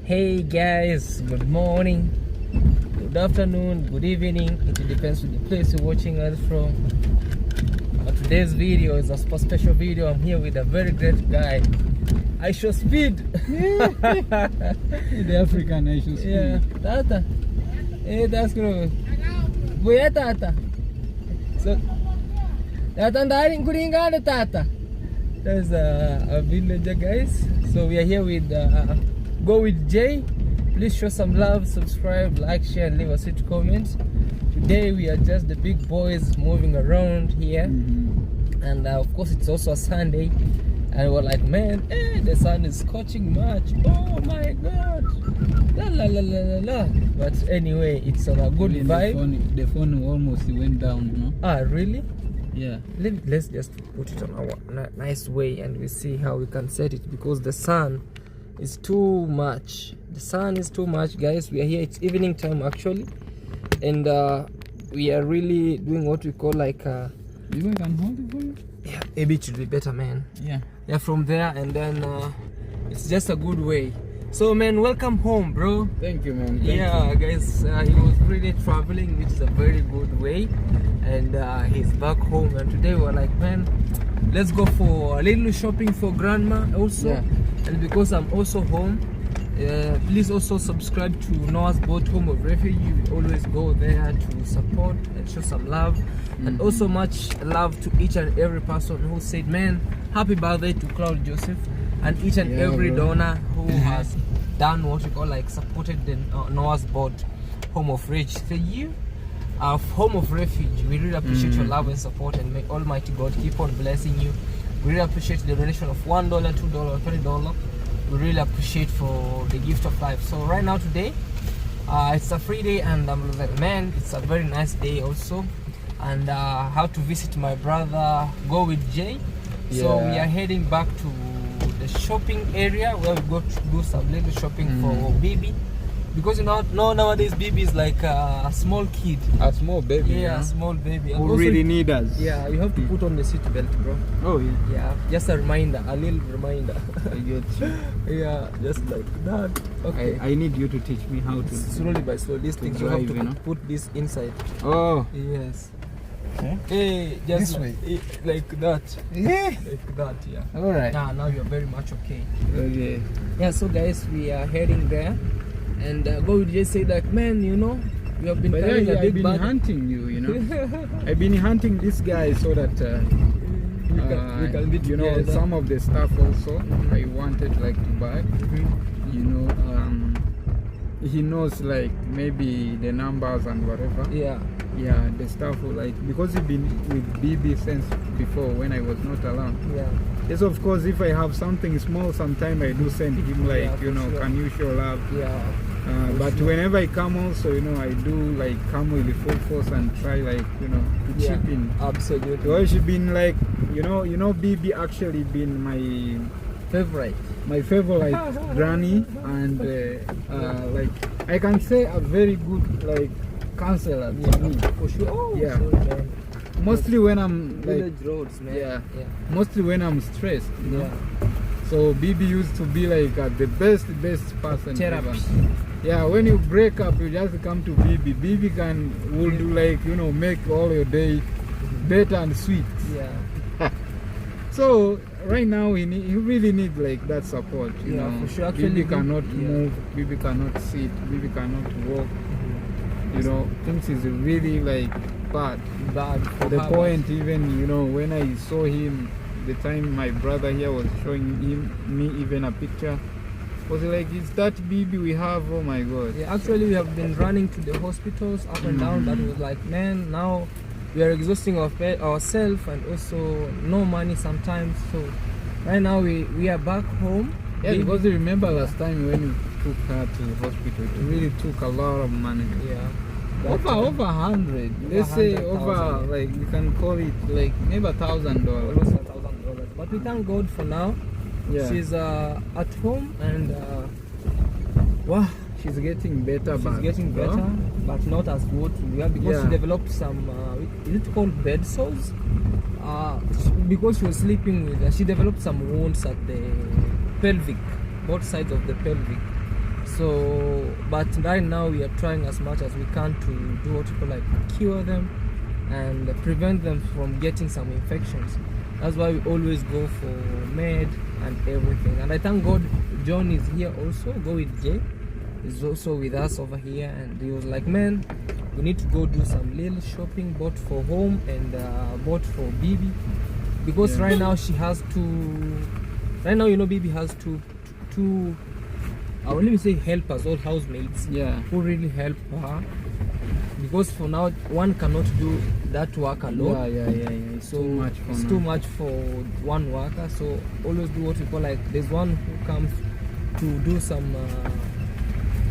Hey guys, good morning, good afternoon, good evening. It depends on the place you're watching us from. Today's video is a special video. I'm here with a very great guy. I show speed. The African I show speed. Yeah, Tata. Hey, that's good. Where Tata? So, Tata ndani kulingana Tata. There's a villager, guys. So we are here with Go with Jay. Please show some love, subscribe, like, share, and leave a sweet comment. Today we are just the big boys moving around here, and of course it's also a Sunday, and we're like, man, the sun is scorching much. Oh my God, la la la la la la. But anyway, it's on a good vibe. The phone almost went down, no? Ah, really? Yeah. Let's just put it on our nice way, and we see how we can set it, because the sun is too much. The sun is too much, guys. We are here, it's evening time actually, and we are really doing what we call like You can hold it for you? yeah, maybe it should be better, man. Yeah. Yeah, from there, and then it's just a good way. So man, welcome home, bro. Thank you, man. Yeah, guys, he was really traveling, which is a very good way, and he's back home, and today we're like, man, let's go for a little shopping for grandma also. Yeah. And because I'm also home, please also subscribe to Noah's Boat Home of Refuge. We always go there to support and show some love, and also much love to each and every person who said, man, happy birthday to Claude Joseph, and each and every donor who has done what we call like supported the Noah's Boat Home of Refuge. So you, Home of Refuge, we really appreciate your love and support, and may Almighty God keep on blessing you. We really appreciate the donation of $1, $2, $3. We really appreciate for the gift of life. So right now today, it's a free day, and I'm like, man, it's a very nice day also. And how to visit my brother, Go with Jay. So we are heading back to the shopping area where we go to do some little shopping for BiBi. Because you know nowadays BiBi is like a small kid. A small baby. Yeah, a small baby. Who really need us. Yeah, you have to put on the seat belt, bro. Oh yeah. Yeah, just a reminder, a little reminder. I get you. Yeah, just like that. Okay. I need you to teach me how to. Slowly by slowly, these things you have to drive, put this inside. Oh. Yes. Okay. Hey, just This way. like that. Yeah. Like that, yeah. All right. Now you're very much okay. Okay. Yeah, so guys, we are heading there, and Go with Jay said like, man, you know, we have been carrying a I've big been bag. hunting you, you know. I've been hunting this guy so that we can be you know, together. some of the stuff also I wanted like to buy. You know, he knows like maybe the numbers and whatever. Yeah. Yeah, the stuff like, because he's been with BiBi since before when I was not around. Yeah. Yes, of course, if I have something small, sometime I do send him like, Yeah, you know, sure. can you show love? Yeah. But whenever I come also, you know, I do like come with the full force and try like, you know, to chip in. Absolutely. So she's been like, you know, BiBi actually been my favorite granny, and like I can say a very good like counselor to me. For sure. Oh, Yeah. sorry, man. Mostly when I'm like, Village roads, man. yeah. Yeah. mostly when I'm stressed, you know. Yeah. So BiBi used to be like the best person Therapy. ever. Yeah, when you break up, you just come to BiBi. BiBi will do like, you know, make all your day better and sweet. Yeah. So right now he really need like that support, you Yeah, know. for sure. Actually, BiBi cannot yeah. move, BiBi cannot sit, BiBi cannot walk. You know, things is really like bad. Bad. To the point, even, you know, when I saw him, the time my brother here was showing me even a picture, was like, is that BiBi we have? Oh my God. Yeah, actually we have been running to the hospitals up and down. That was like, man, now we are exhausting ourselves, and also no money sometimes. So right now we are back home. Yeah, because you remember last time when you took her to the hospital, it really took a lot of money. Yeah. Over 100. Let's say over, like, you can call it like maybe $1,000. Almost $1,000. But we thank God for now. Yeah. She's at home, and wow, She's getting better. she's getting better, but not as good. Yeah, because she developed some is it called bed sores? Because she was sleeping with she developed some wounds at the pelvic, both sides of the pelvic. So, but right now we are trying as much as we can to do what people like cure them and prevent them from getting some infections. That's why we always go for med and everything. And I thank God John is here also. Go with Jay. He's also with us over here, and he was like, man, we need to go do some little shopping, both for home and both for BiBi, because right now she has right now, you know, BiBi has two let me say helpers, all housemates, who really help her, because for now one cannot do that work alone. So it's too much for one worker. So always do what we call, like, there's one who comes to do some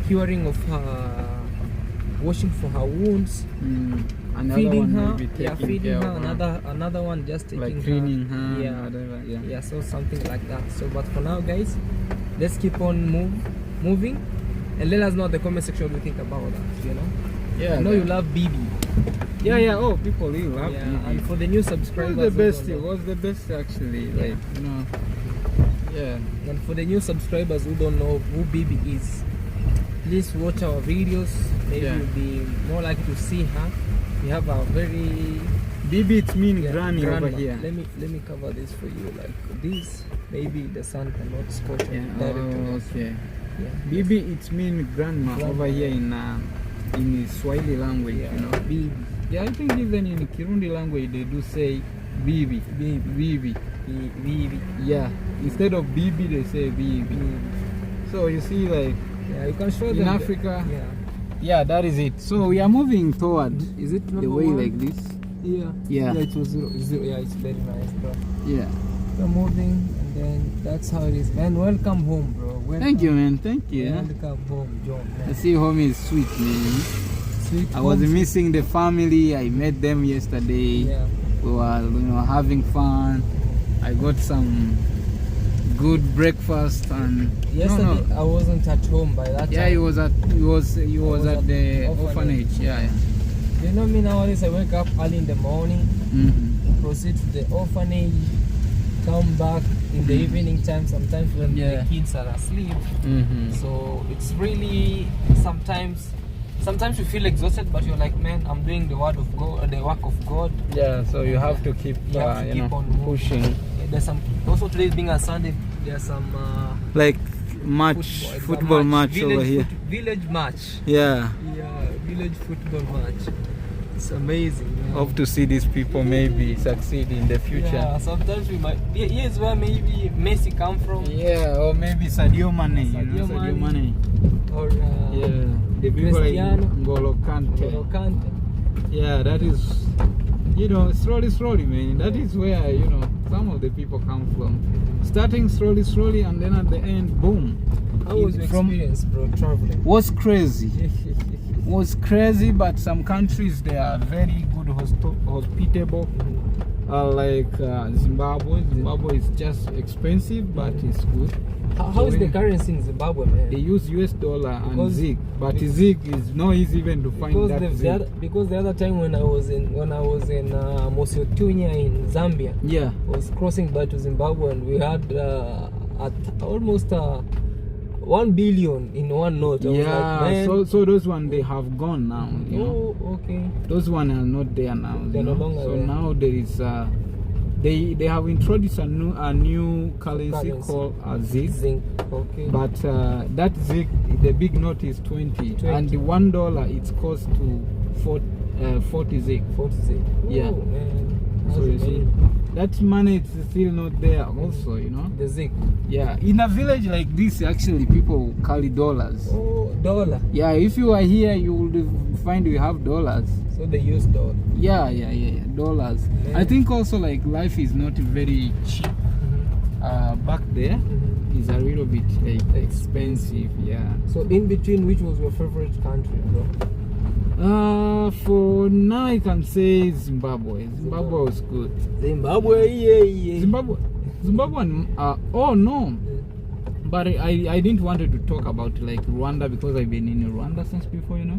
curing of her, washing for her wounds, feeding her, another one just taking like cleaning her, whatever, so something like that. So but for now, guys, let's keep on moving, and let us know in the comment section what you think about that, you know. I know you love BiBi. Oh, people really love BiBi. And for the new subscribers, it was the best actually, like, you know. And for the new subscribers who don't know who BiBi is, please watch our videos. Maybe you'll be more likely to see her. We have a very BiBi, it's mean granny over here. Let me cover this for you, like this. Maybe the sun cannot scorch it directly. BiBi, it's mean grandma over here in Swahili language, you know. BiBi. I think even in Kirundi language they do say BiBi. BiBi. Instead of BiBi they say BiBi. So you see, like, you can show them in Africa. That is it. So we are moving toward the way like this. It was zero. It's very nice, bro. We're moving, and then that's how it is, man. Welcome home, bro. Thank you, man. Thank you. Welcome home, John, man. I see home is sweet, man. Sweet. I was missing the family. I met them yesterday. We were, you know, having fun. I got some good breakfast, and yesterday I wasn't at home by that time. He was at the orphanage. You know me, nowadays I wake up early in the morning, proceed to the orphanage, come back in the evening time, sometimes when the kids are asleep. So it's really sometimes you feel exhausted, but you're like, man, I'm doing the word of God, the work of God. So you have to keep on pushing. There's some, also today being a Sunday, there's some like football match over here. Village match. Village football match. It's amazing, man. Hope to see these people maybe succeed in the future. Sometimes we might. Here's where maybe Messi come from. Or maybe Sadio Mane. Or the people like N'Golo Kante. That is, you know, slowly, man. That is where, you know, some of the people come from. Starting slowly, and then at the end, boom. How was your experience, bro, traveling? Was crazy, but some countries, they are very good, hospitable. Like Zimbabwe. Zimbabwe is just expensive, but it's good. How is the currency in Zimbabwe, man? They use US dollar and Zig, but Zig is not easy even to find because the other time when I was in Mosiotunya in Zambia, I was crossing by to Zimbabwe, and we had almost 1 billion in one note. I was like, so those ones, they have gone now. You know? Okay. Those ones are not there now. They're no longer there. Now there is they have introduced a new currency called Zig. Okay. But that Zig, the big note is 20. And the $1 it's cost to 40 Zig. 40 Zig. Yeah. Man. So you see, that money is still not there also, you know. The Zig. In a village like this, actually people carry dollars. Oh, dollar. If you are here, you will find we have dollars. So they use dollars. Dollars. Man. I think also, like, life is not very cheap. Back there is a little bit expensive. So in between, which was your favorite country, bro? For now I can say Zimbabwe. Zimbabwe was good. Zimbabwe. Oh no. But I didn't wanted to talk about like Rwanda, because I've been in Rwanda since before, you know.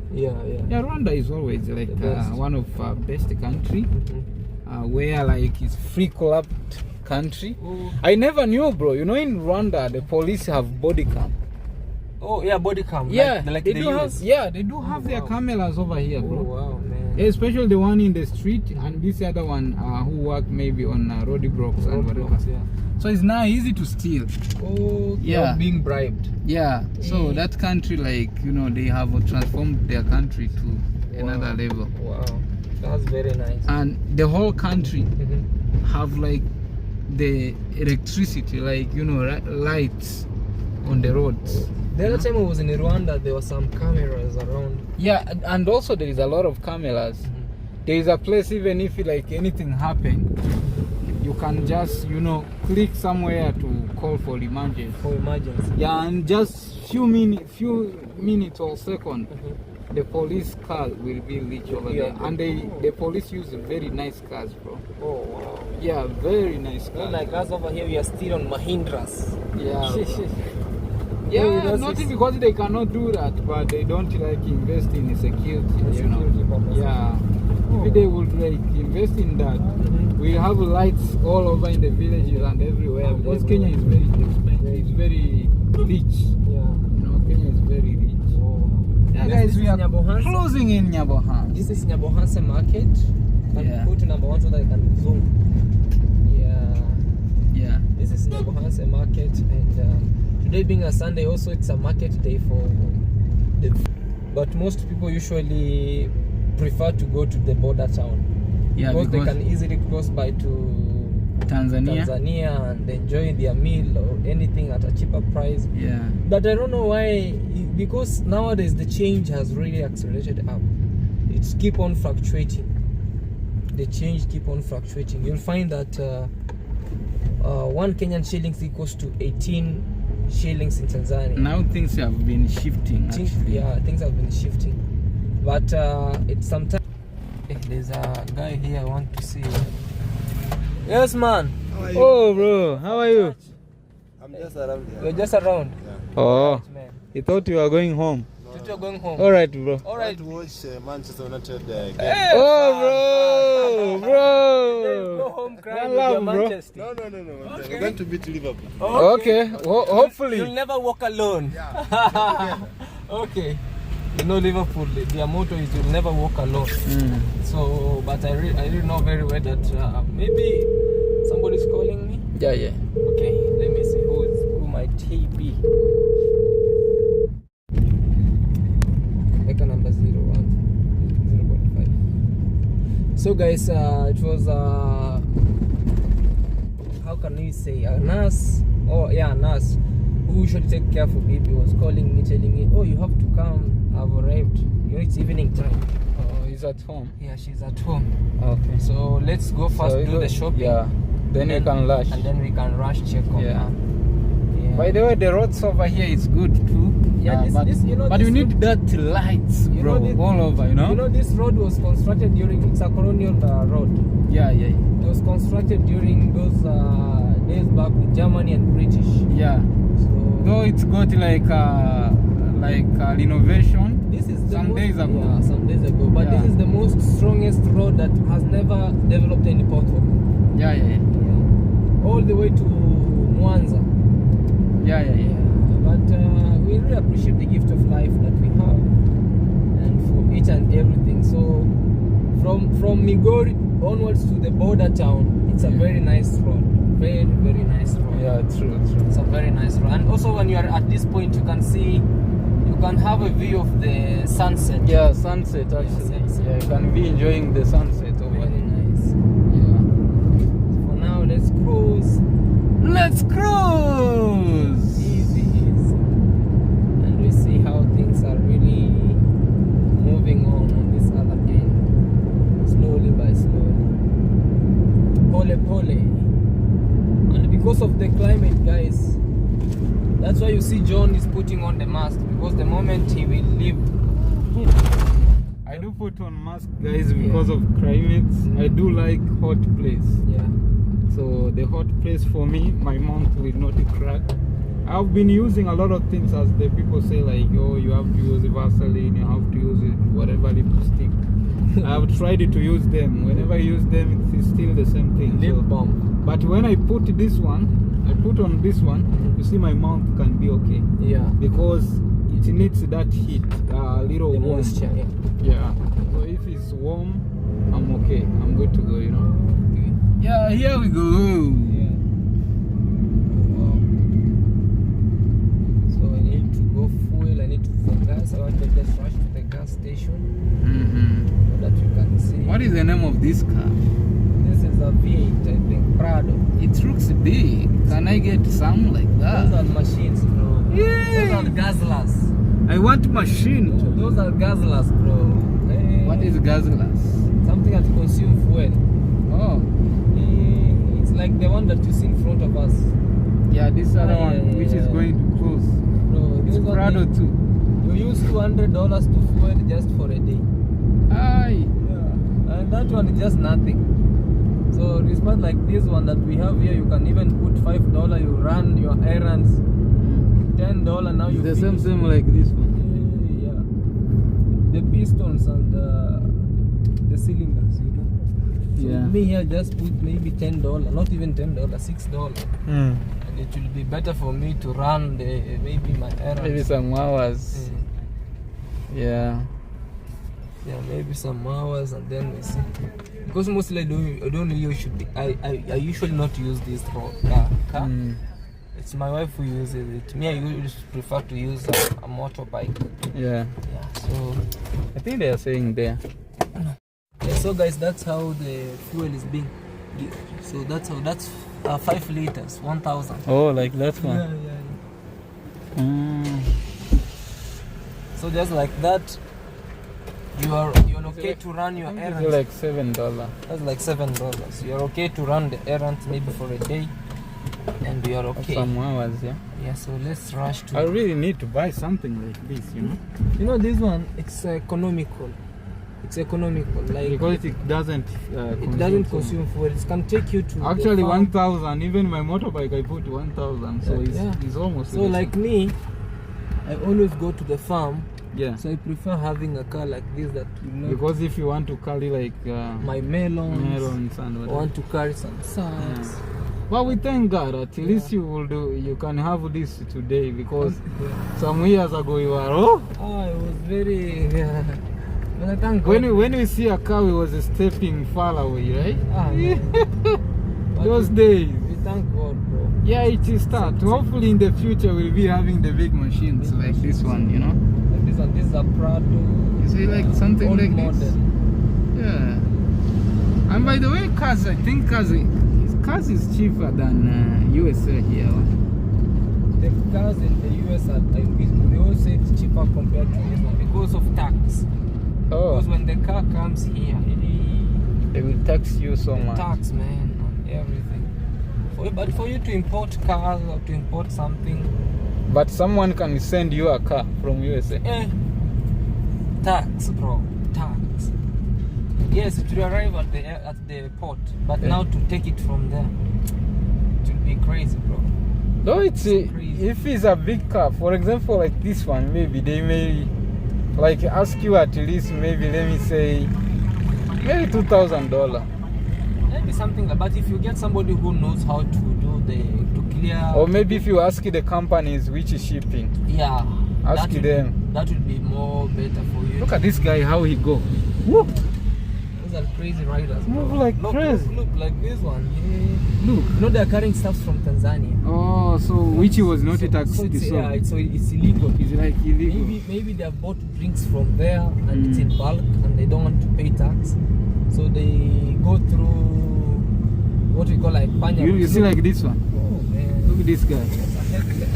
Rwanda is always like one of best country, where like it's free corrupt country. I never knew, bro. You know, in Rwanda the police have body cam. Oh yeah, body cam. Yeah, like they do have. Yeah, they do have their cameras over here, bro. Oh wow, man. Especially the one in the street and this other one who work maybe on roadblocks and whatever. Yeah. So it's now easy to steal. Oh, yeah, being bribed. Yeah. So that country, like they have transformed their country to another level. Wow, that's very nice. And the whole country have like the electricity, like lights on the roads. The other time I was in Rwanda, there were some cameras around. Yeah, and also there is a lot of cameras. There is a place, even if like anything happen, you can just click somewhere to call for emergency. Yeah, and just few minutes or second, the police car will be reached over there, and the police use very nice cars, bro. Oh wow. Yeah, very nice cars. Not like us over here, we are still on Mahindras. Yeah. Yeah, not because they cannot do that, but they don't like invest in security. Yeah. If they would like invest in that, we have lights all over in the villages and everywhere, because Kenya is very expensive. It's very rich. Yeah. Kenya is very rich. Yeah, guys, we are closing in Nyabohanse. This is Nyabohanse market. Yeah. Put number 1 so that I can zoom. Yeah. This is Nyabohanse market, and today being a Sunday, also it's a market day for the. But most people usually prefer to go to the border town. Yeah, because they can easily cross by to Tanzania and enjoy their meal or anything at a cheaper price. Yeah. But I don't know why, because nowadays the change has really accelerated up. It's keep on fluctuating. The change keep on fluctuating. You'll find that 1 Kenyan shillings equals to 18 shillings in Tanzania. Now things have been shifting. Yeah, things have been shifting. But it's sometimes. There's a guy here I want to see. Yes, man. How are you? Oh, bro. How are you? I'm just around here. You're just around? Yeah. Oh. Right, man. You thought you were going home? No. You're going home? Alright, bro. Alright. To watch Manchester United game. Hey, oh, bro. Go home crying with your Manchester. No. Okay. We're going to beat Liverpool. Okay. Hopefully. You'll never walk alone. Yeah. Okay. Liverpool, their motto is you'll never walk alone. So, but I really know very well that maybe somebody's calling me. Yeah. Okay, let me see who might he be. Like a number 0.5. So guys, it was how can we say, a nurse? Oh yeah, a nurse who should take care for BiBi was calling me, telling me, oh, you have to come. I've arrived. It's evening time. Oh, he's at home. Yeah, she's at home. Okay. So let's go first do the shopping. Yeah. Then you can rush. And then we can rush check on her. Yeah. By the way, the roads over here is good too. Yeah, but you need that lights, bro, all over, You know, this road was constructed during, it's a colonial road. Yeah. It was constructed during those days back with Germany and British. Yeah. So, though it's got like renovation. This is some days ago. Yeah, some days ago. But this is the most strongest road that has never developed any pothole. Yeah. All the way to Mwanza. Yeah. But we really appreciate the gift of life that we have, and for each and everything. So from Migori onwards to the border town, it's a very nice road. Very nice road. Yeah, true. It's a very nice road. And also when you are at this point, you can have a view of the sunset. Yeah, sunset actually. Yeah, you can be enjoying the sunset over there. Very nice. Yeah. For now, let's cruise. Let's cruise! Easy. And we see how things are really moving on this other end. Slowly by slowly. Pole. And because of the climate, guys, that's why you see John is putting on the mask, because the moment he will leave. I do put on mask, guys, because of climate. I do like hot place. Yeah. So the hot place for me, my mouth will not crack. I've been using a lot of things, as the people say, like, oh, you have to use Vaseline, you have to use whatever lipstick. I've tried to use them. Whenever I use them, it's still the same thing. Lip balm. But when I put on this one, you see my mouth can be okay. Yeah. Because it needs that heat, little The warm. moisture, yeah. Yeah. So if it's warm, I'm okay. I'm good to go, you know. Okay. Yeah, here we go. Yeah. Wow. So I need to go fuel. I need to for gas. I want to just rush to the gas station so that you can see. What is the name of this car? This is a V8, I think, Prado. It looks big. Can I get some like Those that? are machines, bro. Yay! Those are gasless. I want machine. Those are gasless, bro. Hey. What is gasless? Something that consume fuel. Oh, It's like the one that you see in front of us. yeah, this other Yeah, one, yeah, which is yeah. going to close. Bro, It's this one Prado too. you use $200 to fuel just for a day. Aye. Yeah. And that one is just nothing. So despite like this one that we have here, you can even put $5. You run your errands. $10 now you The finish. same like this one. Yeah. The pistons and the cylinders, you know. So Yeah. with me here, just put maybe $10, not even $10, $6. And it will be better for me to run maybe my errands. Maybe some hours. Yeah. Yeah, maybe some hours, and then we see. Because mostly I don't really should be. I usually not use this car. It's my wife who uses it. Me, I usually prefer to use a motorbike. Yeah. Yeah. So I think they are saying there. yeah, so guys, that's how the fuel is being. So that's 5 liters, 1,000. Oh, like that Yeah, one. yeah. Mm. So just like that, you're okay to run your It's errands. like $7. That's like $7. You're okay to run the errands maybe for a day, and you're okay. Some hours, yeah. Yeah. So let's rush to. I really need to buy something like this, you know. You know, this one, it's economical. It's economical, like Because it doesn't consume fuel. It can take you to Actually, the farm. 1,000. Even my motorbike, I put 1,000. So it's almost. So like me, I always go to the farm. yeah. So I prefer having a car like this that you know. Because if you want to carry like My melons. and I whatever. want to carry some sacks. But we thank God at least you will do. You can have this today because some years ago you were I was very. But I thank God. when we see a car we was stepping far away, right? No. Those days. We thank God, bro. Yeah, it will start. Hopefully in the future we'll be having the big machines like this one, you know. Like this one, this is a Prado. You see, like something old like model. this. Yeah. And by the way, cars is cheaper than USA here. The cars in the US are, they always say it's cheaper compared to this one because of tax. Oh, Because when the car comes here, they will tax you so much. tax, man, on everything. But for you to import cars or to import something, But someone can send you a car from USA. tax, bro, tax. Yes, it will arrive at the port, but now to take it from there, it will be crazy, bro. Though it's crazy. if it's a big car, for example, like this one, maybe they may like ask you at least maybe let me say maybe $2,000. Maybe something like. But if you get somebody who knows how to do to clear, Or maybe if you ask the companies which is shipping, yeah, ask that them. That would be more better for you. Look at this guy, how he go. Whoop. Those are crazy riders, bro. Move like crazy. Look, like this one. Yeah. Look. You know they're carrying stuff from Tanzania. Oh, so which was not taxed. So it's illegal. It's like illegal. Maybe they have bought drinks from there and it's in bulk and they don't want to pay tax. So they go through what we call like panya. You see like this one. Oh man. Look at this guy.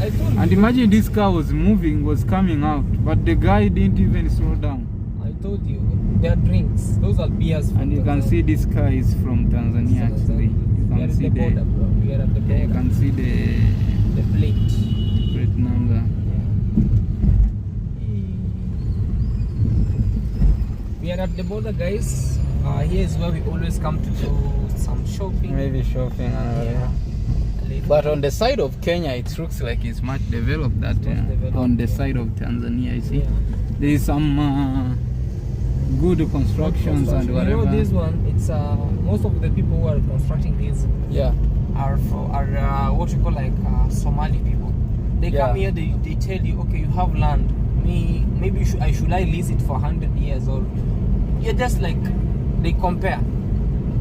I told you. And imagine this car was moving, was coming out, but the guy didn't even slow down. I told you. They're drinks. Those are beers. And you can see this car is from Tanzania actually. You We are can at see the border, bro. We are at the border. you can see The plate. plate number. We are at the border, guys. Here is where we always come to do some shopping. Maybe shopping and whatever. But on the side of Kenya, it looks like it's much developed. That developed, on the yeah. side of Tanzania, you see, Yeah. there is some good constructions and You whatever. know this one, it's most of the people who are constructing these Yeah. are what we call like Somali people. They Yeah. come here, they tell you, okay, you have land, maybe I should lease it for 100 years or you're just like they compare.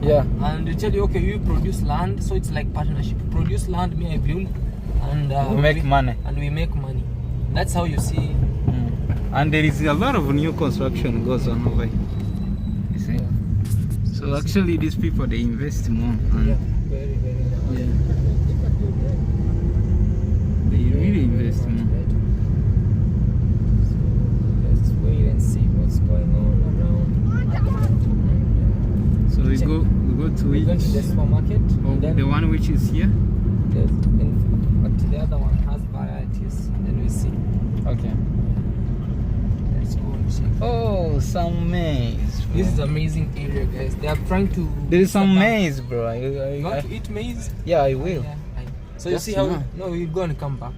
Yeah. And they tell you, okay, you produce land, so it's like partnership. You produce land, me I build, and we make money. And we make money. That's how you see. And there is a lot of new construction goes on over here. You see? Yeah. So actually, these people they invest more. Yeah, very, very. Yeah. They really invest more. So let's wait and see what's going on around. So we go to We're it. going to the supermarket. Oh, Then the one which is here. but the other one has varieties. Then we see. Okay. Let's go and check. Oh, some maize. Bro. This is amazing area, guys. They are trying to. There is some supply- maize, bro. You want to eat maize? Yeah, I will. Yeah. So you Just see how? now. No, you go and come back.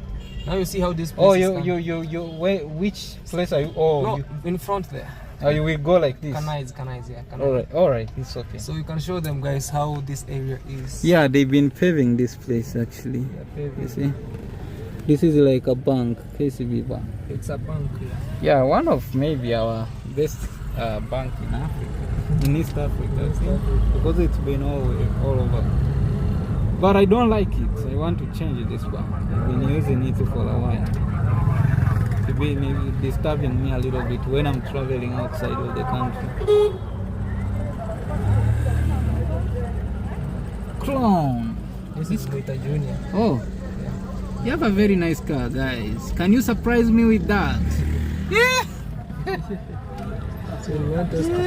Now you see how this place Oh, is you. Where? Which place are you? Oh, No, you. in front there. Oh, you will go like this. Canais, yeah. Canais. All right, it's okay. So you can show them, guys, how this area is. Yeah, they've been paving this place actually. Yeah, paving. You see, this is like a bank, KCB bank. It's a bank. Yeah, one of maybe our best bank in Africa, in East Africa, I think, because it's been all over. But I don't like it. I want to change this bank. I've been using it for a while. It's been disturbing me a little bit when I'm traveling outside of the country. Clone. This is Goita Junior. Oh, you have a very nice car, guys. Can you surprise me with that? Yeah. So you want us to be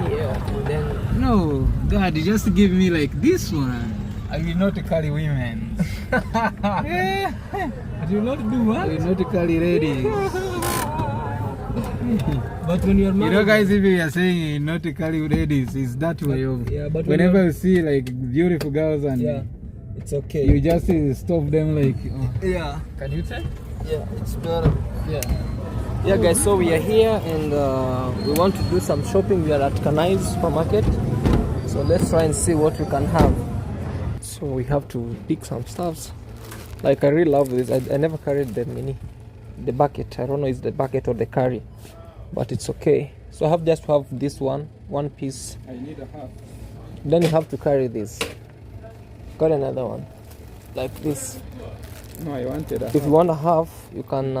here, then No, God, just give me like this one. I will not carry women. Yeah. I do not do what? I will not carry ladies. But when you're You married, know, guys, if you are saying not to carry ladies, it's that way of. Yeah, but when whenever you're- you see like beautiful girls and yeah, it's okay. you just stop them like. Oh. Yeah, Can you tell? yeah, it's better. Yeah. Yeah, guys, so we are here and we want to do some shopping. We are at Canais supermarket, so let's try and see what we can have. So we have to pick some stuffs. Like I really love this. I never carried the the bucket. I don't know if it's the bucket or the carry, but it's okay. So I have just to have this one piece. I need a half. Then you have to carry this. Got another one, like this. No, I wanted a half. If you want a half, you can.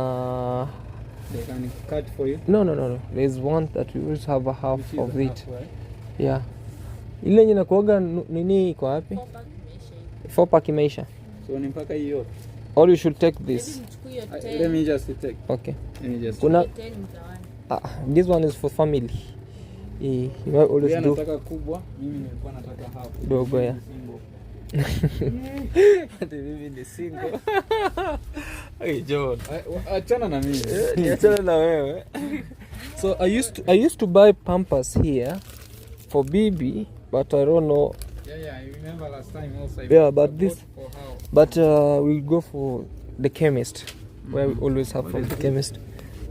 They can cut for you. No. There's one that we always have a half Which is of a it. half, right? Yeah. Ile yenye nakuaga nini iko wapi? 4 pack imeisha. So ni mpaka hiyo. Or you should take this. Let me just take. Okay. Let me just. Kuna this one is for family. You always Yeye do anataka kubwa, mimi nilikuwa nataka half. dogo ya. Single. Ati mimi ni single. Hey John. Achana na mimi. Niachana na wewe. So I used to buy Pampers here for BiBi, but I don't know. Yeah, I remember last time also. Yeah, but this- for how? But we'll go for the chemist, where we always have from the chemist.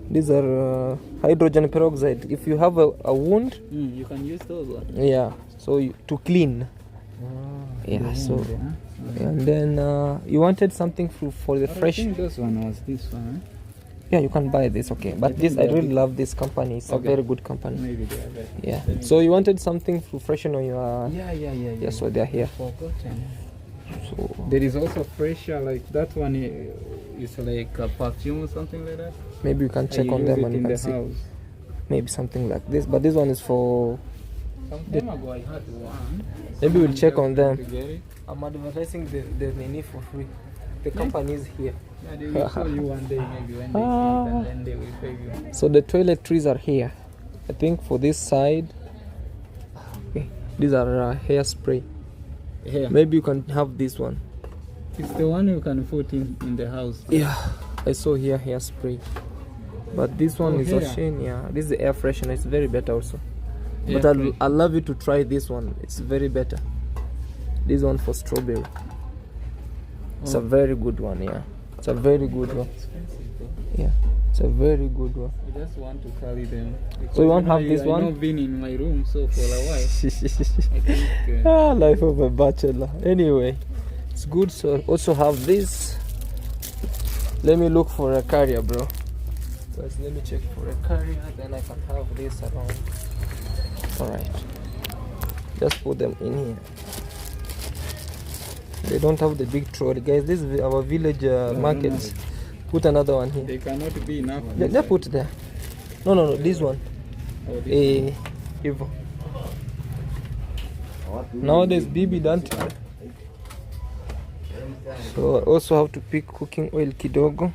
These are hydrogen peroxide. If you have a wound, You can use those ones. yeah, so to clean. Yeah, so and then you wanted something for the I fresh. think this one was this one. Yeah, you can buy this. Okay, but this I really love this company. It's a Okay. very good company. Maybe they are there. Yeah. So you wanted something to freshen on your. Yeah. Yeah, so they're here. Forgotten. So There is also fresher like that one is like a perfume or something like that. maybe you can check You on use them it and you in can the see house. maybe something like this. But this one is for. Some time ago I had one. Maybe we'll check on them. To get it. I'm advertising the menu for free. The company is here. Yeah, they will call you one day maybe when they see it and then they will pay you. So the toiletries are here. I think for this side. Okay. These are hairspray. Yeah. Maybe you can have this one. It's the one you can put in the house. Yeah. I saw here hairspray. But this one Oh, is here. Ocean. Yeah. This is the air freshener. It's very better also. Yeah, But great. I'd love you to try this one. It's very better. This one for strawberry. It's a very good one. Yeah. It's a very good one. Expensive though. Yeah. It's a very good one. I just want to carry them. So you won't Because, have this I've one? not been in my room so for a while. I think. Life of a bachelor. Anyway, it's good. So also have this. Let me look for a carrier, bro. Guys, let me check for a carrier, then I can have this around. Alright. Just put them in here. They don't have the big trolley. Guys, this is our village market. Put another one here. They cannot be enough. Let's put there. No, this one. Oh, this one. Evo. Nowadays, BiBi don't. So I also have to pick cooking oil kidogo.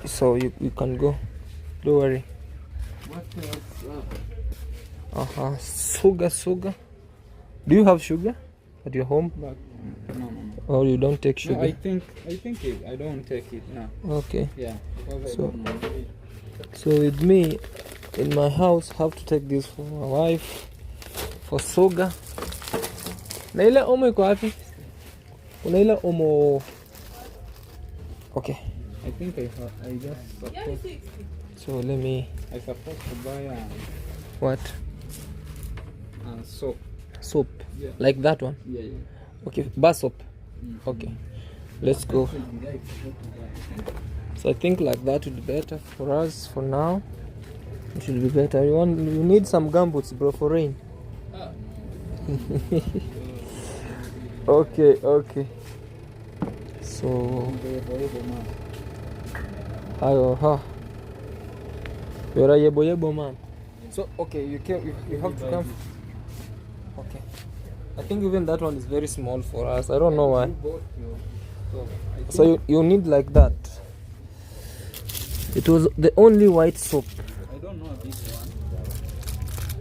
So you can go. Don't worry. Sugar. Do you have sugar at your home? But, no. Or you don't take sugar? No, I think I don't take it now. Okay. Yeah. Because So- I don't know. So with me, in my house, have to take this for my wife, for soga. Na ile omo iko wapi? Kuna ile omo. Okay. I think I just supposed. So let me. I supposed to buy What? soap. Soap. Yeah. Like that one. Yeah. Okay. Bar soap. Okay. Let's go. So I think like that would be better for us for now. It should be better. You need some gumboots, bro, for rain. Okay. So you're a yebo man. So okay, you have to come. Okay. I think even that one is very small for us. I don't know why. So you need like that. It was the only white soap. I don't know this one.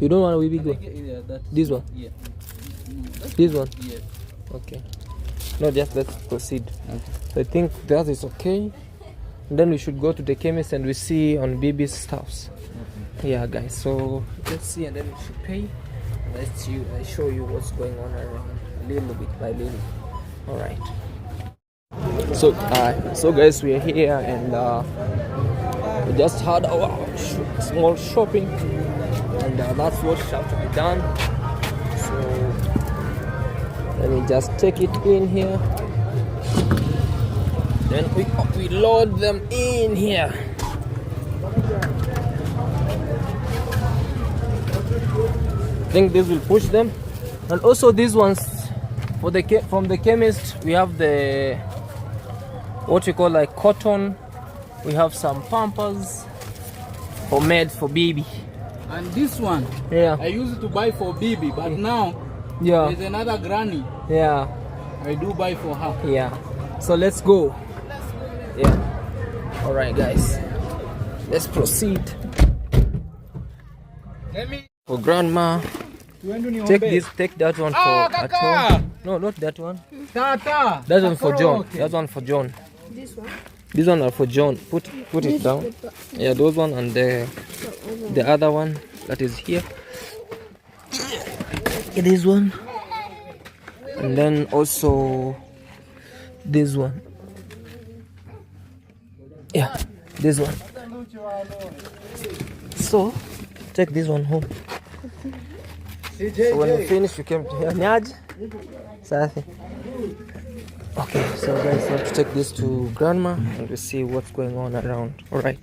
You don't want a big one? Yeah, This one? Yeah. This one? Yeah. Okay. No, just let's proceed. Okay. So I think that is okay. And then we should go to the chemist and we see on BiBi's stuffs. Okay. Yeah, guys. So let's see, and then we should pay. I show you what's going on around little bit by little. All right. So guys, we are here and we just had our small shopping, and that's what have to be done. So let me just take it in here. Then we load them in here. I think this will push them, and also these ones for from the chemist. We have the what we call like cotton. We have some Pampers homemade for BiBi. And this one, Yeah. I used to buy for BiBi, but now Yeah. there's another granny. Yeah. I do buy for her. Yeah. So let's go. Yeah. All right, guys. Let's proceed. Let me. For grandma, take this. Take that one for at home. No, not that one. Tata. That one for John. Okay. That one for John. This one? This one are for John. Put it down. Yeah, those one and the other one that is here. This one. And then also this one. Yeah, this one. So take this one home. So when you finish, you came to here. Nyaj? Safi. Okay, so guys, we have to take this to grandma and we see what's going on around. All right.